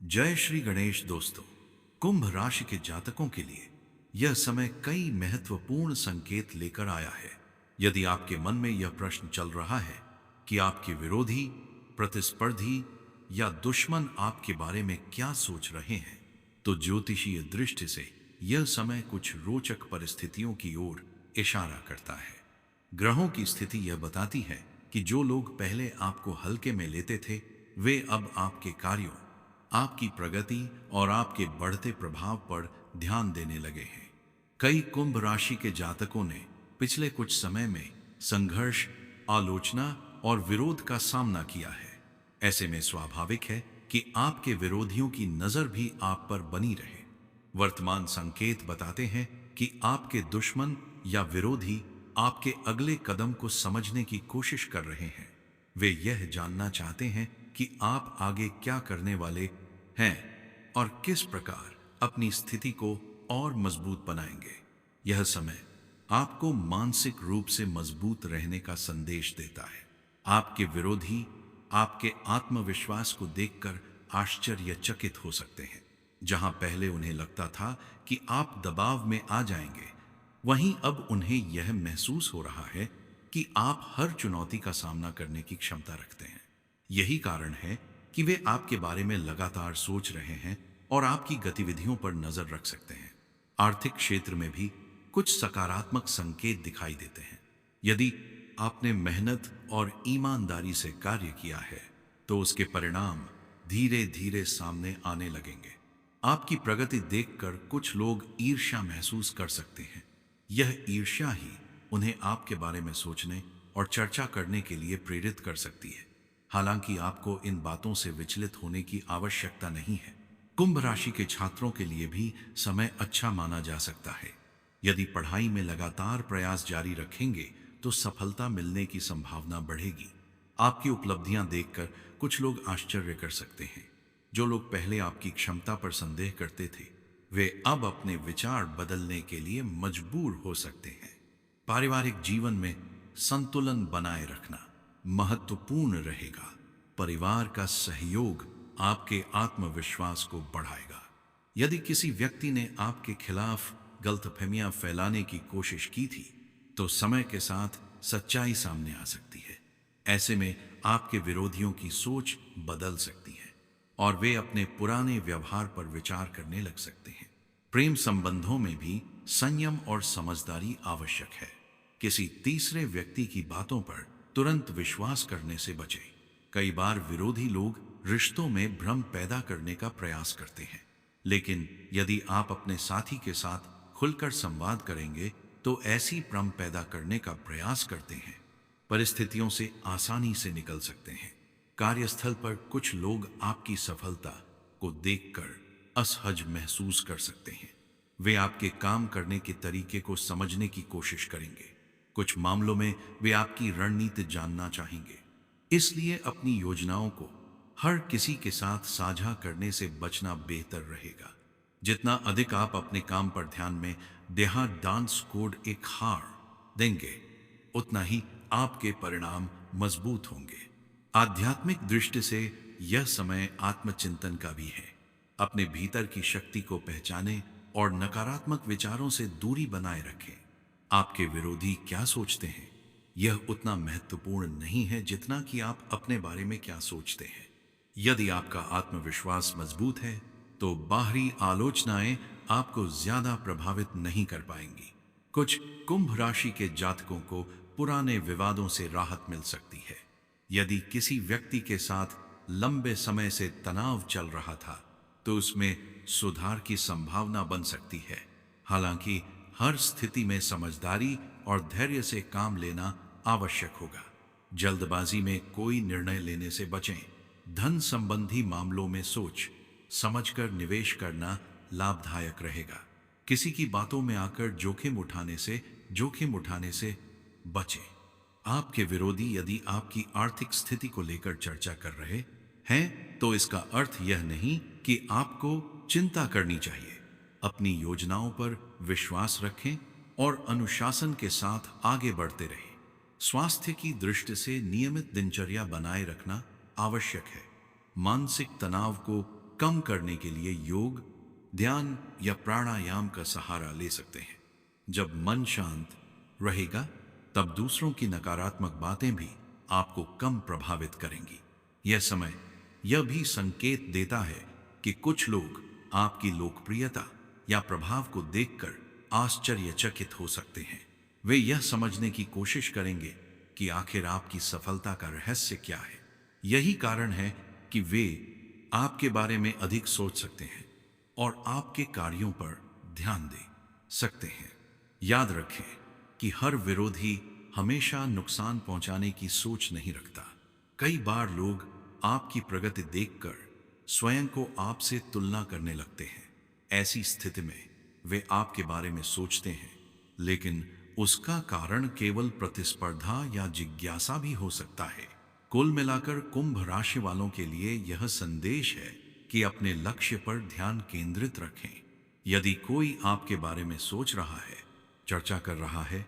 जय श्री गणेश दोस्तों। कुंभ राशि के जातकों के लिए यह समय कई महत्वपूर्ण संकेत लेकर आया है। यदि आपके मन में यह प्रश्न चल रहा है कि आपके विरोधी, प्रतिस्पर्धी या दुश्मन आपके बारे में क्या सोच रहे हैं, तो ज्योतिषीय दृष्टि से यह समय कुछ रोचक परिस्थितियों की ओर इशारा करता है। ग्रहों की स्थिति यह बताती है कि जो लोग पहले आपको हल्के में लेते थे, वे अब आपके कार्यों, आपकी प्रगति और आपके बढ़ते प्रभाव पर ध्यान देने लगे हैं। कई कुंभ राशि के जातकों ने पिछले कुछ समय में संघर्ष, आलोचना और विरोध का सामना किया है। ऐसे में स्वाभाविक है कि आपके विरोधियों की नजर भी आप पर बनी रहे। वर्तमान संकेत बताते हैं कि आपके दुश्मन या विरोधी आपके अगले कदम को समझने की कोशिश कर रहे हैं। वे यह जानना चाहते हैं कि आप आगे क्या करने वाले हैं और किस प्रकार अपनी स्थिति को और मजबूत बनाएंगे। यह समय आपको मानसिक रूप से मजबूत रहने का संदेश देता है। आपके विरोधी आपके आत्मविश्वास को देखकर आश्चर्यचकित हो सकते हैं। जहां पहले उन्हें लगता था कि आप दबाव में आ जाएंगे, वहीं अब उन्हें यह महसूस हो रहा है कि आप हर चुनौती का सामना करने की क्षमता रखते हैं। यही कारण है कि वे आपके बारे में लगातार सोच रहे हैं और आपकी गतिविधियों पर नजर रख सकते हैं। आर्थिक क्षेत्र में भी कुछ सकारात्मक संकेत दिखाई देते हैं। यदि आपने मेहनत और ईमानदारी से कार्य किया है, तो उसके परिणाम धीरे धीरे सामने आने लगेंगे। आपकी प्रगति देखकर कुछ लोग ईर्ष्या महसूस कर सकते हैं। यह ईर्ष्या ही उन्हें आपके बारे में सोचने और चर्चा करने के लिए प्रेरित कर सकती है। हालांकि आपको इन बातों से विचलित होने की आवश्यकता नहीं है। कुंभ राशि के छात्रों के लिए भी समय अच्छा माना जा सकता है। यदि पढ़ाई में लगातार प्रयास जारी रखेंगे, तो सफलता मिलने की संभावना बढ़ेगी। आपकी उपलब्धियां देखकर कुछ लोग आश्चर्य कर सकते हैं। जो लोग पहले आपकी क्षमता पर संदेह करते थे, वे अब अपने विचार बदलने के लिए मजबूर हो सकते हैं। पारिवारिक जीवन में संतुलन बनाए रखना महत्वपूर्ण रहेगा। परिवार का सहयोग आपके आत्मविश्वास को बढ़ाएगा। यदि किसी व्यक्ति ने आपके खिलाफ गलतफहमियां फैलाने की कोशिश की थी, तो समय के साथ सच्चाई सामने आ सकती है। ऐसे में आपके विरोधियों की सोच बदल सकती है और वे अपने पुराने व्यवहार पर विचार करने लग सकते हैं। प्रेम संबंधों में भी संयम और समझदारी आवश्यक है। किसी तीसरे व्यक्ति की बातों पर तुरंत विश्वास करने से बचें। कई बार विरोधी लोग रिश्तों में भ्रम पैदा करने का प्रयास करते हैं, लेकिन यदि आप अपने साथी के साथ खुलकर संवाद करेंगे, तो ऐसी भ्रम पैदा करने का प्रयास करते हैं, परिस्थितियों से आसानी से निकल सकते हैं। कार्यस्थल पर कुछ लोग आपकी सफलता को देखकर असहज महसूस कर सकते हैं। वे आपके काम करने के तरीके को समझने की कोशिश करेंगे। कुछ मामलों में वे आपकी रणनीति जानना चाहेंगे। इसलिए अपनी योजनाओं को हर किसी के साथ साझा करने से बचना बेहतर रहेगा। जितना अधिक आप अपने काम पर ध्यान में देहात डांस कोड एक हार देंगे, उतना ही आपके परिणाम मजबूत होंगे। आध्यात्मिक दृष्टि से यह समय आत्मचिंतन का भी है। अपने भीतर की शक्ति को पहचानें और नकारात्मक विचारों से दूरी बनाए रखें। आपके विरोधी क्या सोचते हैं, यह उतना महत्वपूर्ण नहीं है जितना कि आप अपने बारे में क्या सोचते हैं। यदि आपका आत्मविश्वास मजबूत है, तो बाहरी आलोचनाएं आपको ज्यादा प्रभावित नहीं कर पाएंगी। कुछ कुंभ राशि के जातकों को पुराने विवादों से राहत मिल सकती है। यदि किसी व्यक्ति के साथ लंबे समय से तनाव चल रहा था, तो उसमें सुधार की संभावना बन सकती है। हालांकि हर स्थिति में समझदारी और धैर्य से काम लेना आवश्यक होगा। जल्दबाजी में कोई निर्णय लेने से बचें। धन संबंधी मामलों में सोच समझकर निवेश करना लाभदायक रहेगा। किसी की बातों में आकर जोखिम उठाने से बचें। आपके विरोधी यदि आपकी आर्थिक स्थिति को लेकर चर्चा कर रहे हैं, तो इसका अर्थ यह नहीं कि आपको चिंता करनी चाहिए। अपनी योजनाओं पर विश्वास रखें और अनुशासन के साथ आगे बढ़ते रहें। स्वास्थ्य की दृष्टि से नियमित दिनचर्या बनाए रखना आवश्यक है। मानसिक तनाव को कम करने के लिए योग, ध्यान या प्राणायाम का सहारा ले सकते हैं। जब मन शांत रहेगा तब दूसरों की नकारात्मक बातें भी आपको कम प्रभावित करेंगी। यह समय यह भी संकेत देता है कि कुछ लोग आपकी लोकप्रियता या प्रभाव को देखकर आश्चर्यचकित हो सकते हैं। वे यह समझने की कोशिश करेंगे कि आखिर आपकी सफलता का रहस्य क्या है। यही कारण है कि वे आपके बारे में अधिक सोच सकते हैं और आपके कार्यों पर ध्यान दे सकते हैं। याद रखें कि हर विरोधी हमेशा नुकसान पहुंचाने की सोच नहीं रखता। कई बार लोग आपकी प्रगति देखकर स्वयं को आपसे तुलना करने लगते हैं। ऐसी स्थिति में वे आपके बारे में सोचते हैं, लेकिन उसका कारण केवल प्रतिस्पर्धा या जिज्ञासा भी हो सकता है। कुल मिलाकर कुंभ राशि वालों के लिए यह संदेश है कि अपने लक्ष्य पर ध्यान केंद्रित रखें। यदि कोई आपके बारे में सोच रहा है, चर्चा कर रहा है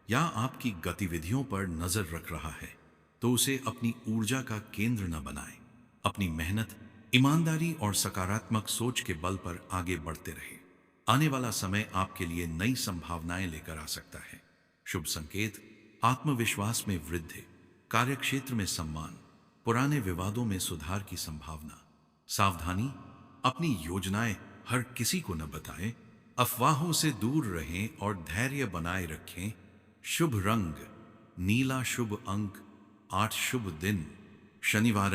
या आपकी गतिविधियों पर नजर रख रहा है, तो उसे अपनी ऊर्जा का केंद्र न बनाएं। अपनी मेहनत, ईमानदारी और सकारात्मक सोच के बल पर आगे बढ़ते रहें। आने वाला समय आपके लिए नई संभावनाएं लेकर आ सकता है। शुभ संकेत: आत्मविश्वास में वृद्धि, कार्यक्षेत्र में सम्मान, पुराने विवादों में सुधार की संभावना। सावधानी: अपनी योजनाएं हर किसी को न बताएं, अफवाहों से दूर रहें और धैर्य बनाए रखें। शुभ रंग नीला, शुभ अंक 8, शुभ दिन शनिवार।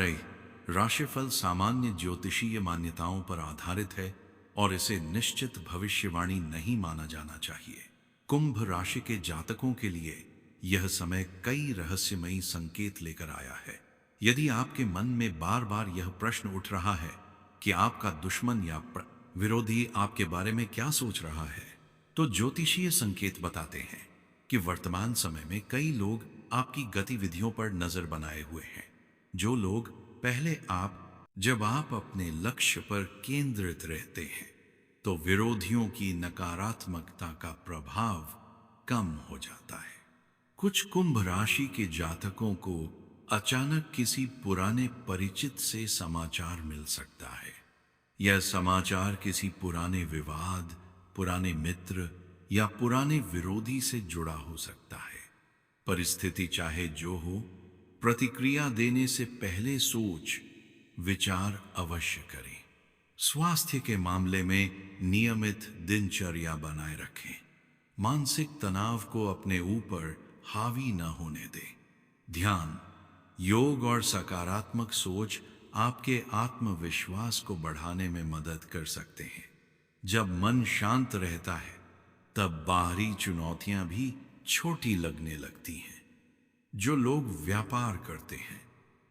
राशिफल सामान्य ज्योतिषीय मान्यताओं पर आधारित है और इसे निश्चित भविष्यवाणी नहीं माना जाना चाहिए। कुंभ राशि के जातकों के लिए यह समय कई रहस्यमयी संकेत लेकर आया है। यदि आपके मन में बार बार यह प्रश्न उठ रहा है कि आपका दुश्मन या विरोधी आपके बारे में क्या सोच रहा है, तो ज्योतिषीय संकेत बताते हैं कि वर्तमान समय में कई लोग आपकी गतिविधियों पर नजर बनाए हुए हैं। जो लोग पहले जब आप अपने लक्ष्य पर केंद्रित रहते हैं, तो विरोधियों की नकारात्मकता का प्रभाव कम हो जाता है। कुछ कुंभ राशि के जातकों को अचानक किसी पुराने परिचित से समाचार मिल सकता है। यह समाचार किसी पुराने विवाद, पुराने मित्र या पुराने विरोधी से जुड़ा हो सकता है। परिस्थिति चाहे जो हो, प्रतिक्रिया देने से पहले सोच विचार अवश्य करें। स्वास्थ्य के मामले में नियमित दिनचर्या बनाए रखें। मानसिक तनाव को अपने ऊपर हावी न होने दें। ध्यान, योग और सकारात्मक सोच आपके आत्मविश्वास को बढ़ाने में मदद कर सकते हैं। जब मन शांत रहता है, तब बाहरी चुनौतियां भी छोटी लगने लगती हैं। जो लोग व्यापार करते हैं,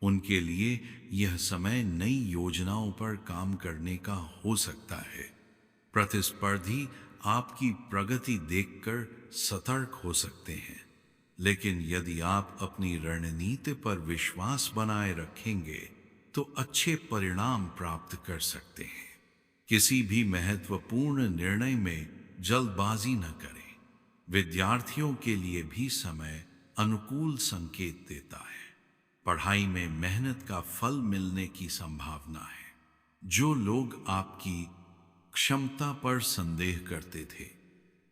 उनके लिए यह समय नई योजनाओं पर काम करने का हो सकता है। प्रतिस्पर्धी आपकी प्रगति देखकर सतर्क हो सकते हैं, लेकिन यदि आप अपनी रणनीति पर विश्वास बनाए रखेंगे, तो अच्छे परिणाम प्राप्त कर सकते हैं। किसी भी महत्वपूर्ण निर्णय में जल्दबाजी न करें। विद्यार्थियों के लिए भी समय अनुकूल संकेत देता है। पढ़ाई में मेहनत का फल मिलने की संभावना है। जो लोग आपकी क्षमता पर संदेह करते थे,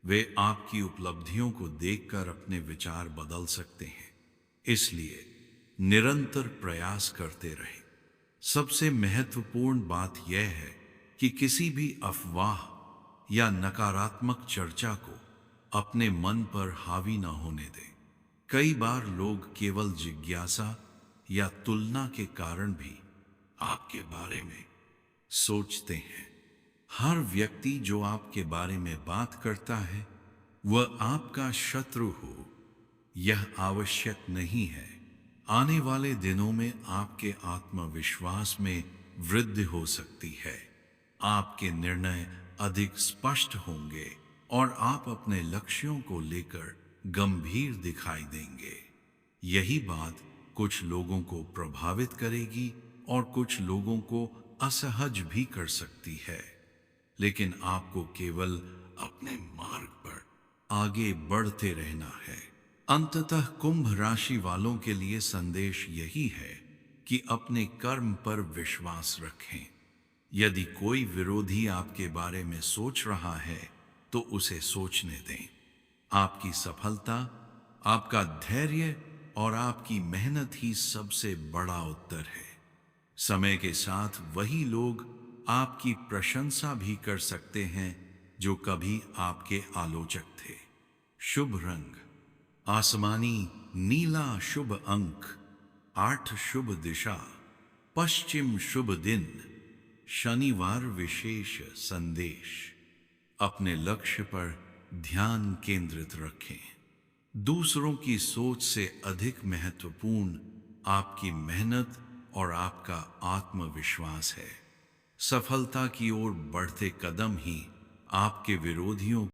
वे आपकी उपलब्धियों को देखकर अपने विचार बदल सकते हैं। इसलिए निरंतर प्रयास करते रहें। सबसे महत्वपूर्ण बात यह है कि किसी भी अफवाह या नकारात्मक चर्चा को अपने मन पर हावी न होने दें। कई बार लोग केवल जिज्ञासा या तुलना के कारण भी आपके बारे में सोचते हैं। हर व्यक्ति जो आपके बारे में बात करता है, वह आपका शत्रु हो, यह आवश्यक नहीं है। आने वाले दिनों में आपके आत्मविश्वास में वृद्धि हो सकती है। आपके निर्णय अधिक स्पष्ट होंगे और आप अपने लक्ष्यों को लेकर गंभीर दिखाई देंगे। यही बात कुछ लोगों को प्रभावित करेगी और कुछ लोगों को असहज भी कर सकती है, लेकिन आपको केवल अपने मार्ग पर आगे बढ़ते रहना है। अंततः कुंभ राशि वालों के लिए संदेश यही है कि अपने कर्म पर विश्वास रखें। यदि कोई विरोधी आपके बारे में सोच रहा है तो उसे सोचने दें। आपकी सफलता, आपका धैर्य और आपकी मेहनत ही सबसे बड़ा उत्तर है। समय के साथ वही लोग आपकी प्रशंसा भी कर सकते हैं जो कभी आपके आलोचक थे। शुभ रंग आसमानी नीला, शुभ अंक 8, शुभ दिशा पश्चिम, शुभ दिन शनिवार। विशेष संदेश, अपने लक्ष्य पर ध्यान केंद्रित रखें। दूसरों की सोच से अधिक महत्वपूर्ण आपकी मेहनत और आपका आत्मविश्वास है। सफलता की ओर बढ़ते कदम ही आपके विरोधियों